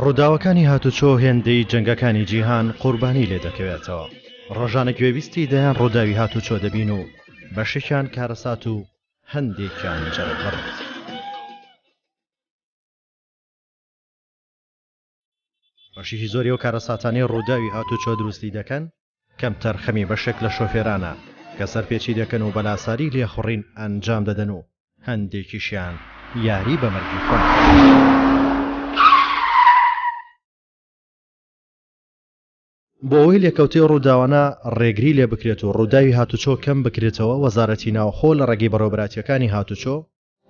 ڕووداوەکانی هاتوچۆ هێندەی جەنگەکانی جیهان قوربانی لێ دەکەوێتەوە. ڕۆژانە گوێویستی دەیان ڕووداوی هاتوچۆ دەبین و بەشێکیان کارەسات و هەندێکیان جەرەبڕ. بەشێکی زۆری ئەو کارەساتانەی ڕووداوی هاتوچۆ دروستی دەکەن کەمتر خەمی بەشێک لە شۆفێرانە کە سەرپێچی دەکەن و بەلاساری لێخوڕین ئەنجام دەدەن و هەندێکیشیان یاری بە مەرگی خۆن. بۆ ئەوەی لێکەوتەی ڕووداوانە ڕێگری لێ بکرێت و ڕووداوی هاتوچۆ کەم بکرێتەوە، وەزارەتی ناوخۆ لە ڕێگەی بەڕێوەبراتیەکانی هاتوچۆ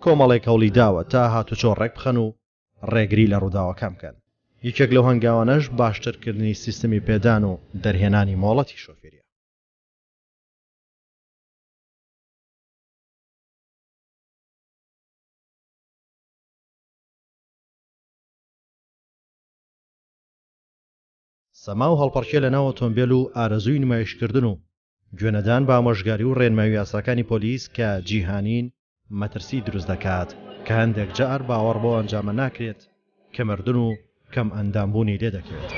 کۆمەڵێک هەوڵی داوە تا هاتوچۆ ڕێک بخەن و ڕێگری لە ڕووداوەکان بکەن. یەکێک لەو هەنگاوانەش باشترکردنی سیستەمی پێدان و دەرهێنانی مۆڵەتی شۆفێریە. سەما و هەڵپەڕکێ لە ناو ئۆتۆمبیل و ئارەزووی نمایشکردن و گوێنەدان بە ئامۆژگاری و ڕێنماوی یاساکانی پۆلیس کە جیهانین مەترسی دروست دەکات کە هەندێک جار باوەڕ بۆ ئەنجامە ناکرێت کە مردن و کەم ئەندامبوونی لێ دەکەوێت.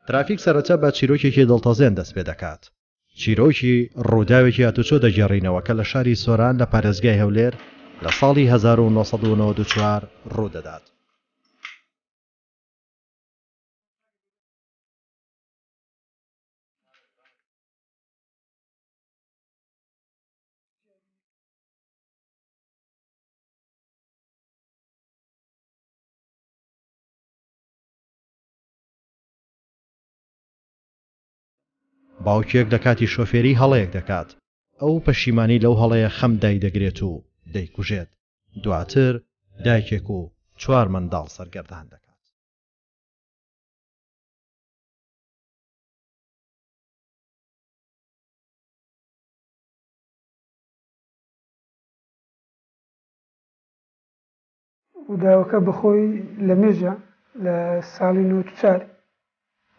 ترافیک سەرەتا بە چیرۆکێکی دڵتەزێن دەست پێ دەکات. چیرۆکی ڕووداوێکی هاتوچۆ دەگێڕینەوە کە لە شاری سۆران لە پارێزگای هەولێر لە ساڵی 1994 ڕوودەدات. باوکێک لە کاتی شۆفێری هەڵەیەک دەکات. ئەو پەشیمانی لەو هەڵەیە خەم دای دەگرێت و دەیکوژێت. دواتر دایکێک و 4 منداڵ سەرگەردان دەکات. ڕووداوەکە بەخۆی لە مێژە لە ساڵی 94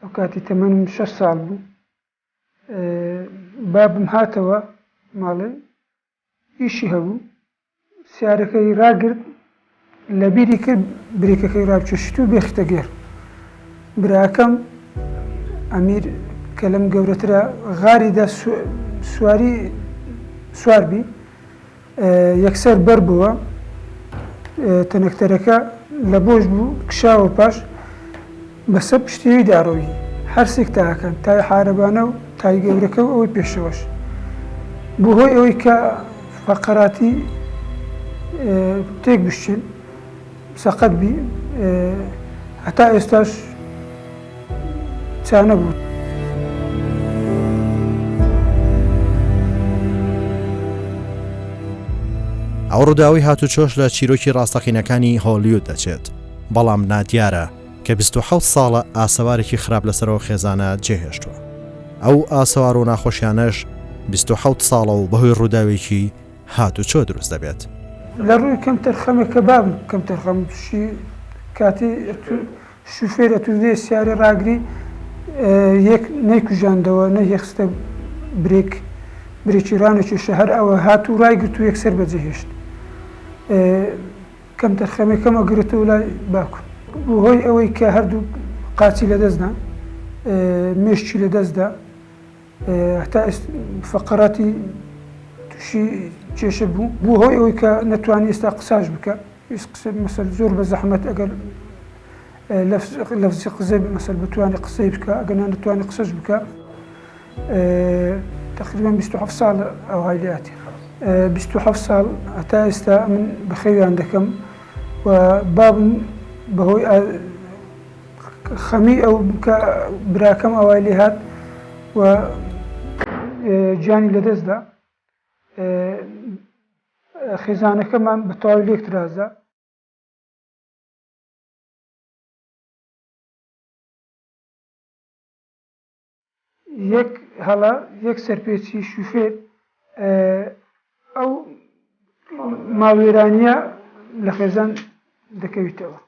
ئەو کاتی تەمەنم 6 ساڵ بوو. بابم هاتەوە ماڵێ ئیشی هەبوو، سیارەکەی ڕاگرت، لە بیری کرد برێکەکەی ڕابکێشت و بێختە گێر. براکەم ئەمیر کە لەم گەورەترە غاریدا سواربی یەکسەر بەر بووە، تەنەکتەرەکە لە بۆش بوو، کشاوە پاش بەسەر پشتیوی داڕۆیی هەرسێک تاکەن تای حارەبانە و تای گەورەکە و ئەوەی پێشەوەش بۆ هۆی ئەوەی کە فەقەراتی تێک بشتێن سەقەت بی هەتا ئێستاش چانە بوو. ئەو ڕووداوی هاتوچۆش لە چیرۆکی ڕاستەقینەکانی هۆلیوود دەچێت، بەڵام نادیارە کە 27 ساڵە ئاسەوارێکی خراپ لەسەرەوە خێزانە جێهێشتووە. ئەو ئاسەوار و ناخۆشیانەش 27 ساڵە و بەهۆی ڕووداوێکی هاتوچۆ دروست دەبێت. لە ڕووی کەم تەرخەمێکە بابم کەم تەرخەم کاتی شوفێرە تو دێ سیارە ڕاگری یەک نەیکوژاندەوە نەهێخستە برێکیرانێکی شەهر ئەوە هات و ڕایگرت و یەکسەر بەجێهێشت کەم تەرخەمێکەمە گرێتەوە لای باکوور بۆ هۆی ئەوەی کە هەردوو قاچی لەدەستدا مێشتی لەدەستدا هەتا فەقەراتی تووشی کێشە بوو بۆ هۆی ئەوەی کە نەتوانی ئێستا قساش بکە مەسەل زۆر بە زەحمەت ئەگەر لەفزی قسە مەسەل بتوانێت قسەی بکە ئەگەر نەتوانێت قسەش بکە تقریبا 27 ساڵ ئەوهای لێهاتی 27 ساڵ هەتا ئێستا من بەخێویان دەکەم و بابم بەهۆی خەمی ئەو براکەم ئەوای لێهات و گیانی لەدەستدا خێزانەکەمان بە تەواوی لێک ترازدا یەک هەڵا یەک سەرپێچی شوفێر ئەو ماوێرانیە لە خێزان دەکەویتەوە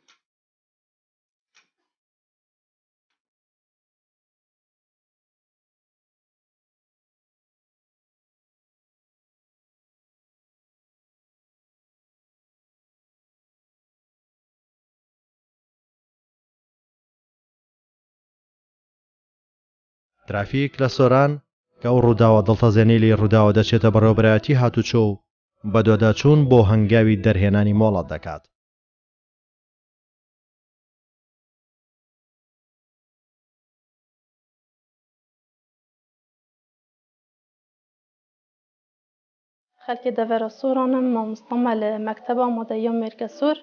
ترافیک لە سۆران کە ئەو ڕووداوە دڵتەزێنەی لێ ڕووداوە دەچێتە بەڕێوەبەرایەتی هاتوچۆ و بە دووەداچوون بۆ هەنگاوی دەرهێنانی مۆڵەت دەکات. خەلکی دەڤەرە سۆرانم مامۆستامە لە مەکتەبە ئامادەییە مێرکە سۆر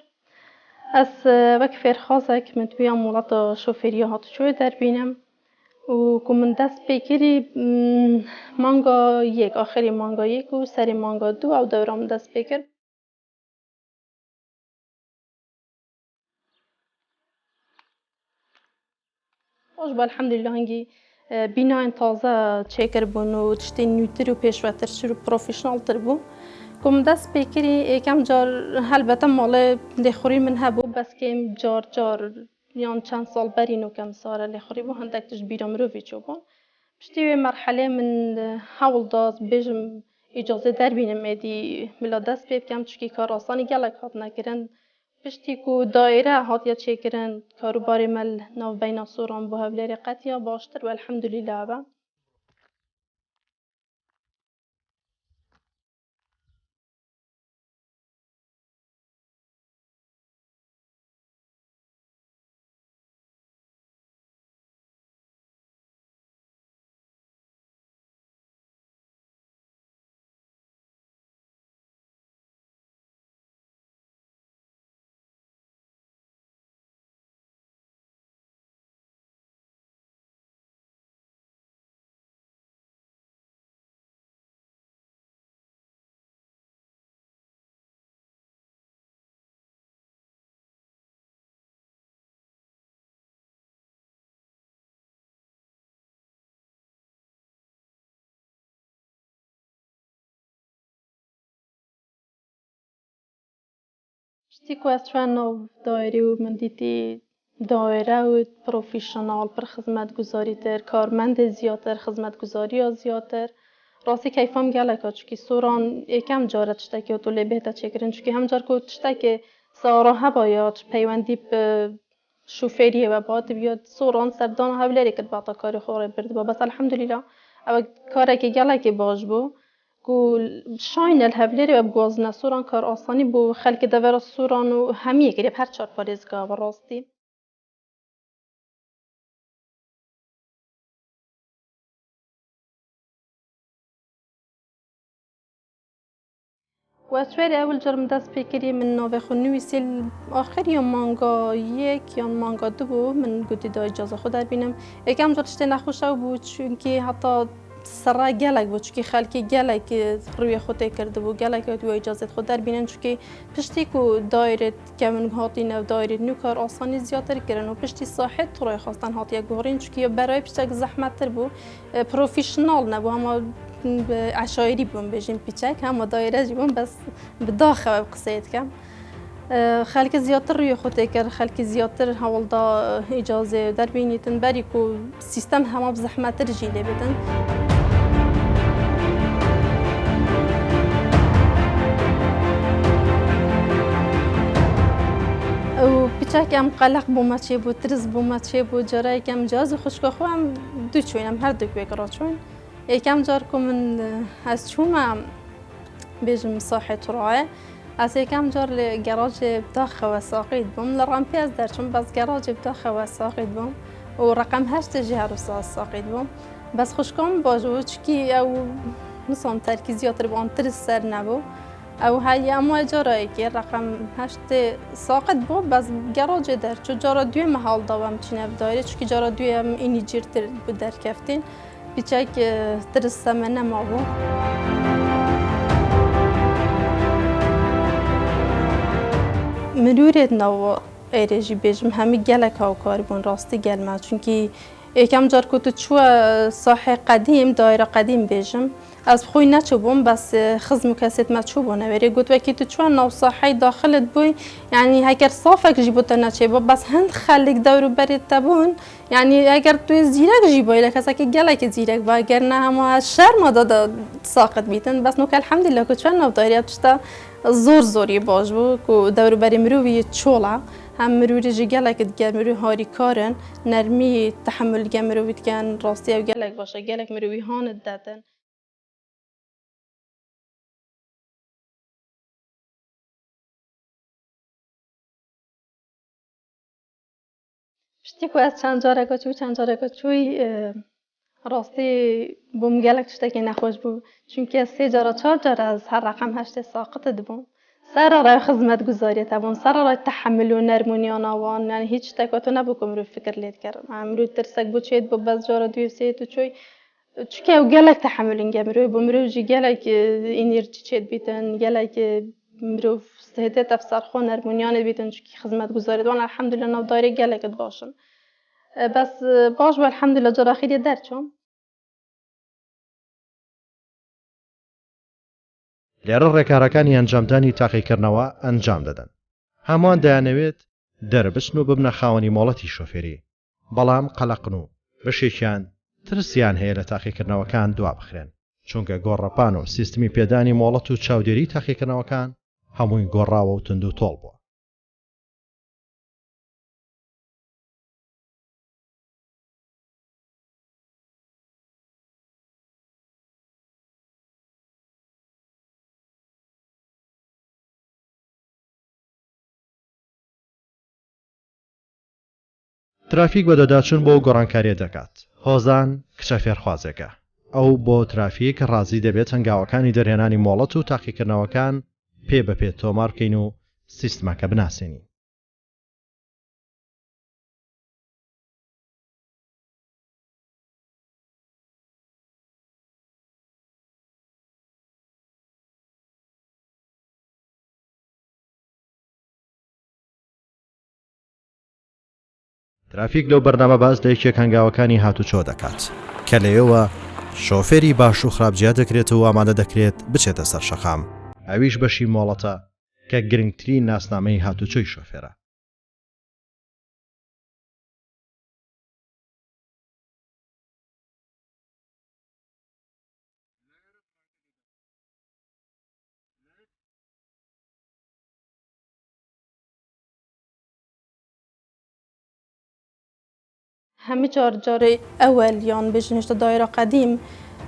ئەس وەک فێرخوازێک من توێ مۆڵەتە شۆفێریە هاتوچۆیە دەربینم و کو من دەست پێ کردی مانگا یەک ئاخری مانگا یەک و سەری مانگا دوو ئەو دەورە من دەست پێ کرد خۆش بە الحەمدولله هەنگی بینایên taze çêkiribûn û tiştên nûtir û pêşvetirçî û profesyoneltir bû ku min dest pê kirî êkem car helbete malê lêxurî min hebû beskêm car car yan çend sal berîn û kem sare lêxurî bû hindek tişt bîra mirovê çûbûn piştî wê merhelê min hewl da bêjim îcazê derbînim êdî bila dest pê bikem çikî kar asanî gelek hatine kirin piştî ku daîre hatiye çêkirin karûbarê me li navbeyna Soran bû hewlêrê qetiya baştir û elhemdulîlah be. Piştî ku ez çûya nav daîrê û min dîtî daîre û profesyonel pir xizmetguzarîtir, karmendê zêdetir, xizmetguzariya zêdetir. Rastî keyfam gelek e çikî Soran êkem car e tiştekî otûlê bêhte çêkirin çikî hem car ku tiştekê sara heba ya peywendî bi şofêriyê ve ba dibiya Soran serdana hewlêrê kir bexda karê xwe rê birdiba bes elhemdulîlah ew karekî gelekî baş bû ku şayînê li hewlêrê ve bigwazine Soran kar asanî bû xelkê devera Soran û hemiyê kiriye her çar parêzgah ve rastî. و ez fêrê ewil car min dest pê kiriye min navê xwe nivîsî axiriya manga yek yan manga du bû min gotî da îcaza xwe derbînim êkem car tiştê nexweş ew bû çûnkî heta sera gelek bû çûkî xelkê gelek rûyê xwe tê kirdibû gelek wê îcazê xwe derbînin çûkî piştî ku daîrê kevin hatîne daîrê nû kar asanî zêdetir kirin û piştî sahê torê xwestan hatiye guherîn çûkî berayê piştek zehmettir bû profesyonel nebû hema عشایری بوم بجیم پیچک هم دایره جیبم بس به داخل قصه کم خلک زیاتر روی خود کرد، خلک زیاتر حال دا اجازه در بینیتن بری کو سیستم همه زحمت رجیله بدن. و پیچه کم قلق بومه چه بود، ترس بومه چه بود، جاره کم جاز خوشگاه خواهم دو چوینم هر دو بگرا چون یکم جار که من از چومم بیجم صاحب تراه از یکم جار لگراج بداخل و ساقید بوم لرامپی از در چون بس گراج بداخل و ساقید بوم و رقم 8 جهر و ساقید بوم بس خوشگام باجو چکی او مثلا ترکیزیات رو با ترس سر نبو او هایی اما جارایی که رقم 8 ساقط بود بس گراج در چون جارا دوی محال داوام چینه بداره چون جارا دوی هم اینی جیرتر بود در کفتین بیچه که ترس من نما بود. مرورت نو ایرجی بیشم همی گله که کاربون راستی گلمه چونکی یکم جار که تو چوا ساحه قدیم دایره قدیم بیشم از خوی نچوبم بس خزم کسیت مچوبونه ولی گفت وکی تو چوا نو ساحه داخلت بوی یعنی اگر صافک جیبوت نچیبه بس هند خلق دورو برید تبون یعنی اگر تو زیرک جیبایی لکه که گله که زیرک با اگر نه همه شرم داده ساقط بیتن بس نوک الحمدلله که چوا نو دایره بشتا زوری باش بو که دور بری مروی چولا هم مروی جگله که دیگر مروی هاری کارن نرمی تحمل گم مروی کن راستی او گلک باشه گلک مروی هاند دادن. پشتی که از چند جاره چوی راستی بوم گلک چشته که نخوش بود چون که 3 جاره 4 جاره از هر رقم 8 ساقط دبون سر رای خدمت گزاری تبون سر رای تحمل و نرمونیان آوان یعنی هیچ تکاتو نبکم رو فکر لید کردم امروز ترسک بود چید با باز جاره 2 3 تو چوی چون او گلک تحمل اینگه مرو جی گلک انرژی چید بیتن گلک مرو سهته تفسر خون نرمونیان بیتن چون که خدمت گزاری دوان الحمدلله نو دایره گلک باشم بس باش و الحمدلله جرا خیلی درچم. لێرە ڕێکارەکانی ئەنجامدانی تاقیکردنەوە ئەنجام دەدەن. هەمووان دەیانەوێت دەربچن و ببنە خاوەنی مۆڵەتی شۆفێری. بەڵام قەلەقن و بەشێکیان ترسیان هەیە لە تاقیکردنەوەکان دوا بخرێن. چونکە گۆڕەپان و سیستمی پێدانی مۆڵەت و چاودێری تاقیکردنەوەکان هەمووی گۆڕاوە و تند و تۆڵ بووە. ترافیک بە دەداچوون بۆ گۆڕانکاریە دەکات. هۆزان کچە فێرخوازێکە. ئەو بۆ ترافیک ڕازی دەبێت هەنگاوەکانی دەرهێنانی مۆڵەت و تاقیکردنەوەکان پێ بەپێ تۆمار بکەین و سیستمەکە بناسێنین. ترافیک لەو بەرنامە باز لە یەکێک هەنگاوەکانی هاتوچۆ دەکات کە لەوێەوە شۆفێری باش و خراپجیا دەکرێت و ئامادە دەکرێت بچێتە سەر شەقام. ئەویش بەشی مۆڵەتە کە گرنگترین ناسنامەی هاتوچۆی شۆفێرە. همه جار اول یان بجنشت دایره قدیم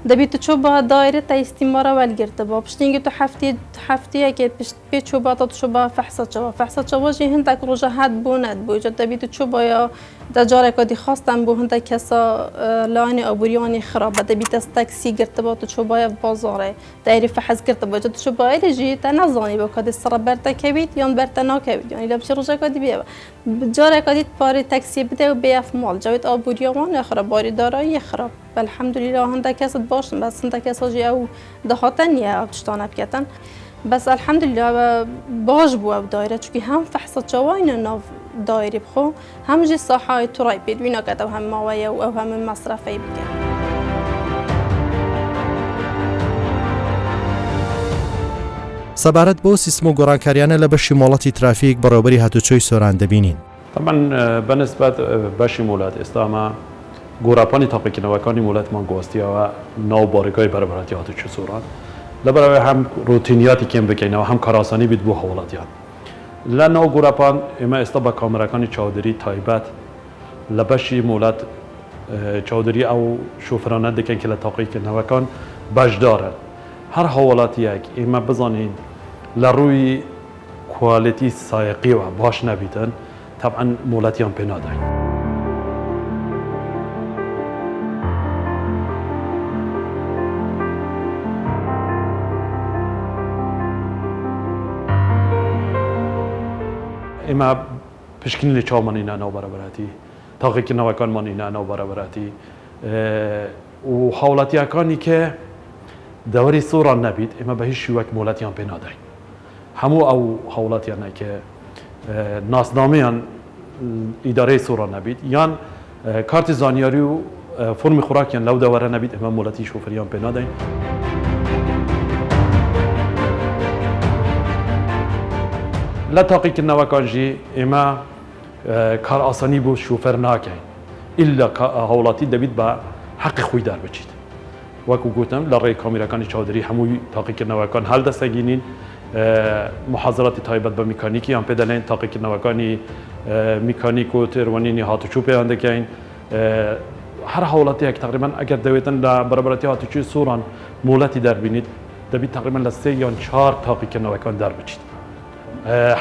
دبیت چوبا دایره تا استعمار اول گرفته با پشتینگی تو هفته که پشت چوبا تا چوبا فحص چوبا جی هندک روزه حد بوند بوجه دبیت چوبا یا دجاره کدی خواستم بو هندک کسا لاین آبوریانی خراب دبیت از تاکسی گرفته با تو چوبا بازاره دایره فحص گرفته بوجه تو چوبا ایجی تا نزانی با کدی سر برتا کبید یا برتا ناکبید یعنی لبش روزه کدی بیا جاره کدی پاره تاکسی بده و بیاف مال جوید آبوریان خراب باری دارایی خراب الحمدلله هندک کس باشن بس هندک کس جی او دهاتن یا تشتانه بکتن بس الحمدلله باش بو دایره چون هم فحص جواین ناف دایره بخو هم جی صحای ترای بدوینا کده و هم ماوی او هم مصرفی بکن. سەبارەت بۆ سیستم و گۆڕانکاریانە لە بەشی مۆڵەتی ترافیک بەڕێوەبەری هاتوچۆی سۆران دەبینین. طبعا بەنسبەت بەشی مۆلات ئێستامە گۆڕاپانی تاقیکردنەوەکانی مۆلەتمان گواستیەوە ناو بارگای بەرەبەراتی هاتوچۆ سۆران لەبەرەوەی هەم ڕوتینیاتی کێم بکەینەوە هەم کاراسانی بیت بۆ هەوڵاتیان لە ناو گۆڕاپان ئێمە ئێستا بە کامێرەکانی چاودێری تایبەت لە بەشی مۆلات چاودێری ئەو شۆفرانە دەکەن کە لە تاقیکردنەوەکان بەشدارن هەر هەوڵاتیەک ئێمە بزانین لە ڕووی کوالیتی سایقیەوە باش نەبیتن طبعا مۆڵەتیان پێ نادەین. ئێمە پشکنی لە چاومانینە ناو بەرەبەراتی تاقیکردنەوەکانمانینە ناو بەرەبەراتی و هاوڵاتیەکانی کە دەوەری سۆران نەبیت ئێمە بە هیچ شیوەک مۆڵەتیان پێ نادەین هەموو ئەو هاوڵاتیانە کە ناسنامەیان ئیدارەی سۆران نەبیت یان کارتی زانیاری و فۆرمی خوراکیان لەو دەوەرە نەبیت ئێمە مۆڵەتی شۆفەریان پێ نادەین. لە تاقیکردنەوەکانژی ئێمە کار ئاسانی بۆ شوفەر ناکەین ئللا هەوڵاتی دەبیت بە حەقی خۆی دەربچیت وەکو گوتم لە ڕێی کامێرەکانی چاودێری هەمووی تاقیکردنەوەکان هەڵدەسەگینین محازراتی تایبەت بە میکانیکی یان پێ دەڵێن تاقیکردنەوەکانی میکانیک و تێروەنینی هاتوچۆ پێیان دەکەین هەر هەوڵاتیەک تقریبان ئەگەر دەوێتن لە بەرەبەراتی هاتوچۆی سۆران مۆڵەتی دەربینیت دەبیت تقریبان لە 3 یان 4 تاقیکردنەوەکان دەربچیت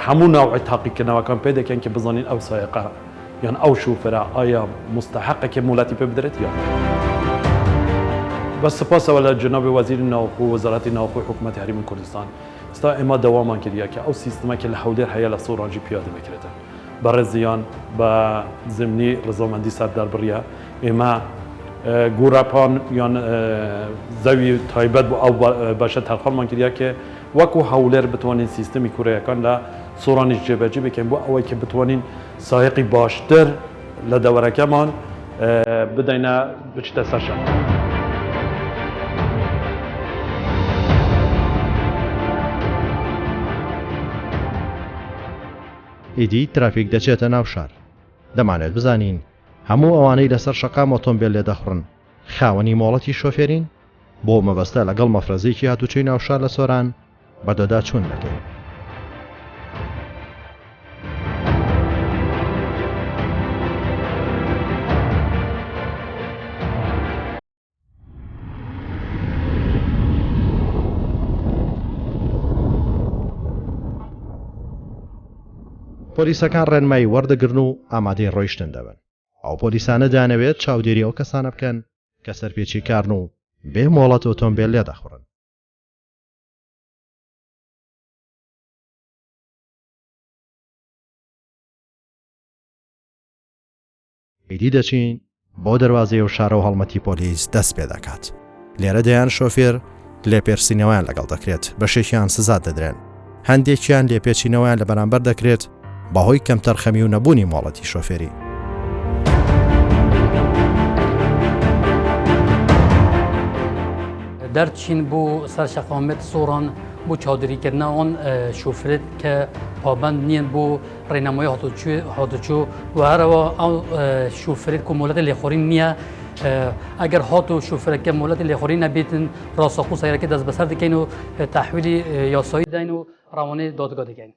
هەموو ناوعی تاقیکردنەوەکان پێ دەکەن کە بزانین ئەو سایقە یان ئەو شوفەرە ئایا مستحقە کە مۆڵەتی پێ بدرێت یان بەس سپاسەوە لە جنابی وەزیری ناوخۆ وەزارەتی ناوخۆی حکوومەتی هەرێمی کوردستان ئێستا ئێمە دەوامان کردیە کە ئەو سیستمەکە لە هەولێر هەیە لە سۆرانجی پیادە بکرێتە بە ڕێزیان بە زمینی ڕزامەندی سەردار بڕیە ئێمە گۆڕاپان یان زەوی تایبەت بۆ ئەو باشە تەرخەڵمان کردیە کە وەکو هەولێر بتوانین سیستمی کوڕیەکان لە سۆرانیش جێبەجێ بکەین بۆ ئەوەی کە بتوانین سایقی باشتر لە دەوەرەکەمان بدەینە بچتە سەرشان. ئیدی ترافیک دەچێتە ناو شار دەمانێت بزانین هەموو ئەوانەی لەسەر شەقام ئۆتۆمبیل لێ دەخڕن خاوەنی مۆڵەتی شۆفێرین بۆ مەبەستە لەگەڵ مەفرەزێکی هاتوچۆی ناوشار لە سۆران بەدەدا چوون دەکەین. پۆلیسەکان ڕێنمایی وەردەگرن و ئامادەی ڕۆیشتن دەبن. ئەو پۆلیسانە دانەوێت چاودێری ئەو کەسانە بکەن کە سەرپێچی کارن و بێ مۆڵەت ئۆتۆمبیل لێ دەخڕن. ئیدی دەچین بۆ دەواازەی و شارە و هەڵمەتی پۆلیس دەست پێ دەکات. لێرە دەیان شۆفێر لێپێرسینەوەیان لەگەڵ دەکرێت بەشێکیان سزا دەدرێن. هەندێکیان لێپێچینەوەیان لە بەرامبەر دەکرێت بەهۆی کەم تەرخەمی و نەبوونی مۆڵەتی شۆفێری. دەرچین بۆ سەرشەقامەت سۆران بۆ چاودێریکردنا ئەوان شۆفرێت کە پابند نییە بۆ ڕێنمایی هاتوچۆ و هەرەوە ئەو شۆفرێت کە مۆڵەتی لێخۆڕین نییە ئەگەر هات و شۆفرەکە مۆڵەتی لێخۆڕین نەبێتن ڕاستەخۆ سەیرەکە دەست بەسەر دەکەین و تەحویلی یاسایی دەین و ڕەوانەی دادگا دەکەین.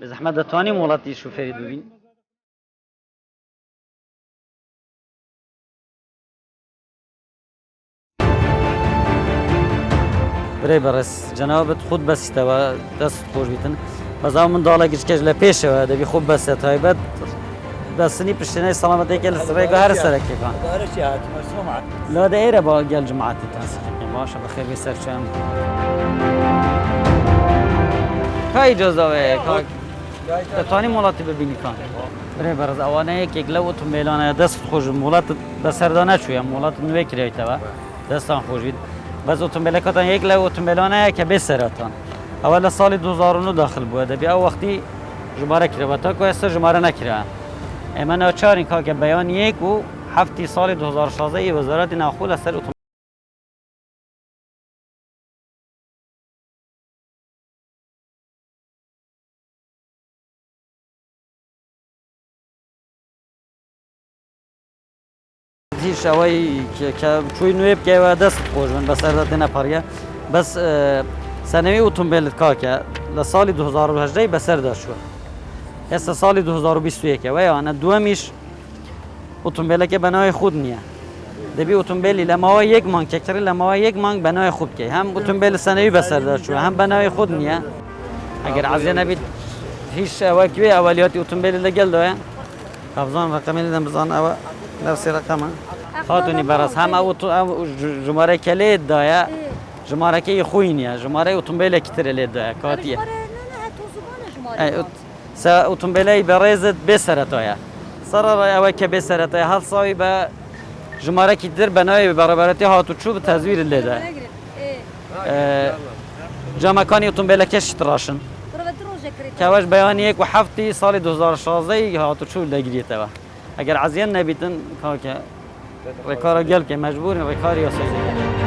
بزحمة دەتوانین وڵاتی شوفێری ببین؟ برای بەڕێز جەنابەت خود بەسیتەوە دەست خۆش بیتن بەزاو منداڵە گرچکەش لە پێشەوە دەبی خوب بەسە تایبەت دەستنی پشتێنەی سەڵامەتێکە لە سڕێگە هەر سەرەکێکان لا دەئێرە بە گەل جماعەتی تاسەکەین باشە بەخێر بێ سەرچەم کا ئیجازەوەیە دەتوانین وڵاتی ببینی کان برای بەڕێز ئەوانە یەکێک لەو ئۆتۆمبیلانە دەست خۆش وڵات بەسەردا نەچوویە وڵات نوێ کراویتەوە دەستان خۆش بیت بەس ئۆتۆمبیلەکەتان یەک لە ئۆتۆمبیلانەیە کە بێ سەرەتان ئەوە لە ساڵی 2009 داخل بووە دەبێ ئەو وەختی ژمارە کرەوە تاکو ئێستا ژمارە نەکرا اما ناچارین که بیان یک و هفته سال 2016 وزارت ناخول سر هیچ اوایی که چوی نویب که و دست خوشبن بس ارزت نپاریه بس سنوی اتومبیل که لسال 2018 بسر داشت شد هسته سال 2021 و یا دومیش اتومبیل که بنای خود نیه دبی اتومبیلی لما یک مانگ ککتری لما یک مانگ بنای خود که هم اتومبیل سنوی بسر داشت شد هم بنای خود نیه اگر عزیز نبید هیچ اوکی اولیات اتومبیل لگل داره حافظان رقمی دیدم بزن او نفس رقمه خاطونی براس هم او جماره کلید داره جماره که خوینیه جماره اتومبیل کتری لید داره کاتیه اتومبیلی برزت بسرتایا سرار اوه که بسرتایا هر ساوی به جماره که در بنای برابرتی هاتو چوب تزویر لیده جامکانی اتومبیل کش تراشن که واش بیان یک و هفته سال 2016 هاتو چوب لگریته و اگر عزیان نبیتن که رکار گل که مجبور رکار یا سیده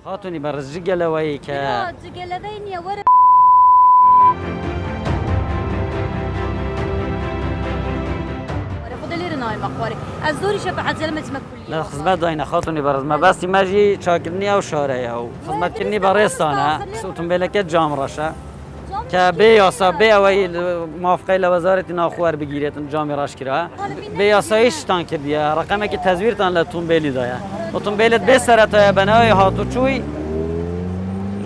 خاطونی برز جگلوی که جگلوی نیه وره خود لیر نای مخواری از دوری شب حد زلمت مکولی لا خدمت داینه خاطونی برز ما بس ماجی چاکرنی او شاره او خدمت کنی برستانه اتومبیل که جام راشه که بیاسا بیاوی موافقه لوزارت ناخوار بگیرید جام راش کرده بیاسایش تان کردیه رقمی که تزویر تان لاتومبیلی دایا اتومبیلت بسرتای بنای هاتو چوی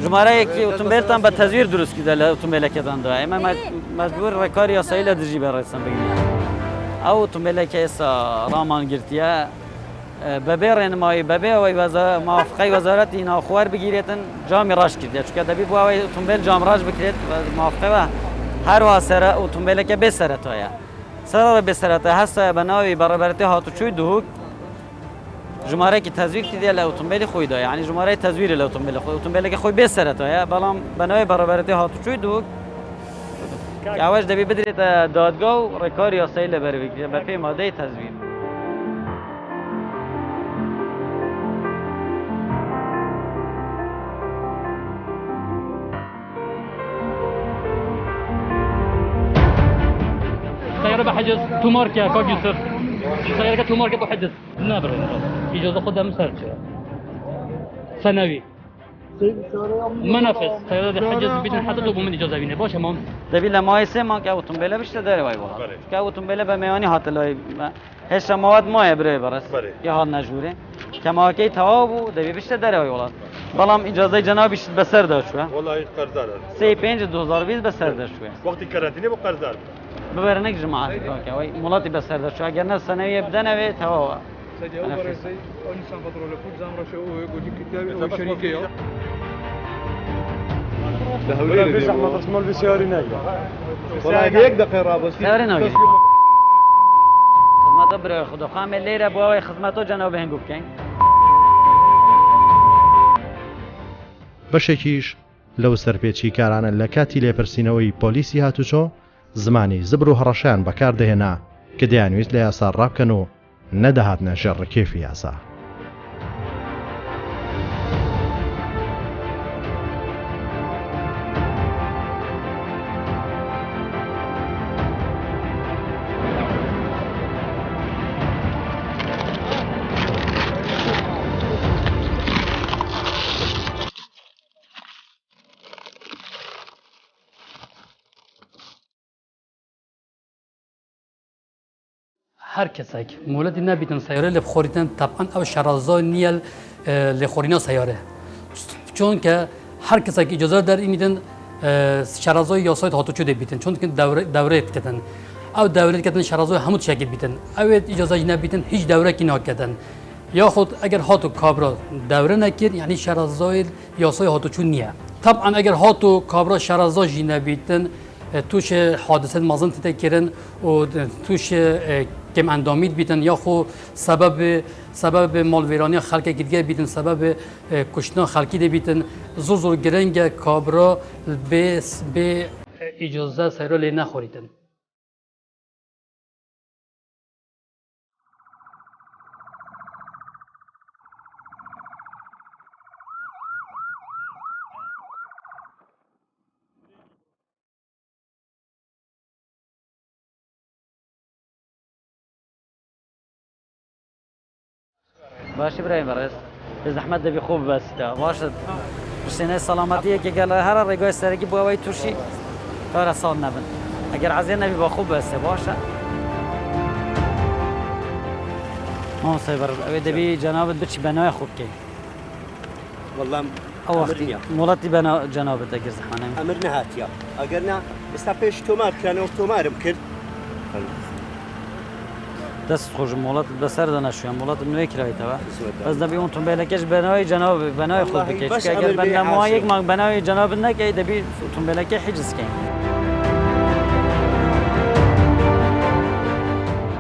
جماره که اتومبیل تان با تزویر درست کرده اتومبیل که تان دایا اما مجبور رکاری یا سایل درجی برایستان بگیرید او اتومبیل که ایسا رامان گرتیه ببرن مای ببی و موافقه وزارت ناخوار بگیریدن جام راش کرده چون دبی بو اتومبیل جام راش بکرید و موافقه و هر واسره اتومبیل که بسرتایا سر بسرتا هست بنای برابرتی هاتو چوی دو جماره که تزویر کردی ل اتومبیل خوی دایا یعنی جماره تزویر ل اتومبیل که خوی بسرتایا بلام بنای برابرتی هاتو چوی دو که اواش دبی بدرید دادگاه و رکار یا سیل بر بگیره به پی ماده تزویر سيارة بحجز تو ماركة كاجسر سيارة تو ماركة بحجز نابر إجازة خدها مسارج سنوي منافس سيارة بحجز بيتن حتى لو من إجازة بينه باشه مام دبی لمایسه ما که اتومبیل بیشتر داره وای واقعا که اتومبیل به میانی هاتلای هیچ مواد ماه برای برس یا حال نجوره که ما کی توابو دبی بیشتر داره وای واقعا بالام اجازه جنابش بسر داشت شو والله قرضدار 35 2020 بسر داشت شو وقتی کرانتینه با قرضدار ببرنك جماعة اوكي وي مولاتي بس هذا شو اگر نه سنوية بدنا به توا سيدي اول رئيسي انسان بترول فوت زامرا شو يقول كتابي او شريكي ولا في زحمة تصمل بسياري ناجي والله هيك دقيقة رابط سياري ناجي خدمات برای خدا خام لیره بوای خدماتو جناب هنگوب کن بەشێکیش لەو سەرپێچی کارانە لە کاتی لێپرسینەوەی پۆلیسی هاتوچۆ زمانی زبر و هەڕەشیان بەکاردەهێنا کە دەیانویست لە یاسا ڕابکەن و نەدەهاتنە ژێڕ کێفی یاسا. هر کسی که مولد نبیدن سیاره لبخوریدن طبعا او شرازای نیل لخورینا سیاره چون که هر کسی که اجازه در این میدن شرازای یاسایت هاتو چوده بیتن چون که دوره کردن او دوره کردن شرازای همون شکل بیتن او اجازه نبیدن هیچ دوره کی نکردن یا خود اگر هاتو کابرا دوره نکرد یعنی شرازای یاسای هاتو چون نیه طبعا اگر هاتو کابرا شرازای نبیدن توش حادثه مازن تکرن و توش کم اندامید بیتن یا خو سبب مالویرانی خلق دیگه بیتن سبب کشتن خلقی دی بیتن زور گرنگ کابرا به ئیجۆزە سەیرۆ لێ نەخۆریتن. باشی برایم برای زحمت دبی خوب بسته باشد سینه سلامتیه که گله هر ڕێگای سەرەکی بۆ ئەوەی تووشی کارە ساڵ نەبن ئەگەر عەزیێ نەبی بە خوب بەسێ باشە مامۆستای بەڕێز ئەوێ دەبی جەنابەت بچی بەناوی خوب بکەی وەڵام ئەو وەختی وڵاتی بەناو جەنابەت ئەگەر زەحمانە ئەمر نەهاتیە ئەگەر نا ئێستا پێش تۆمار بکەنەوە تۆمارم کرد دەست خۆشم وڵات بەسەر دەنەشوێن وڵاتم نوێ کرایتەوە بەس دەبی ئەو ئۆتۆمبیلەکەش بەناوی جەناب بەناوی خۆت بکەیت چونکە ئەگەر بە ماوەی یەک مانگ بەناوی جەنابت نەکەی دەبی ئۆتۆمبیلەکەی حیجزکەین.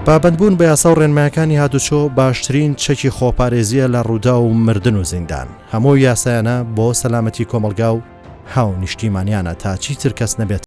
بابەندبوون بە یاسا و ڕێنمایەکانی هاتوچۆ باشترین چەکی خۆپارێزیە لە ڕوودا و مردن و زیندان. هەموو یاسایانە بۆ سەلامەتی کۆمەلگا و هاو نیشتیمانیانە تا چیتر کەس نەبێت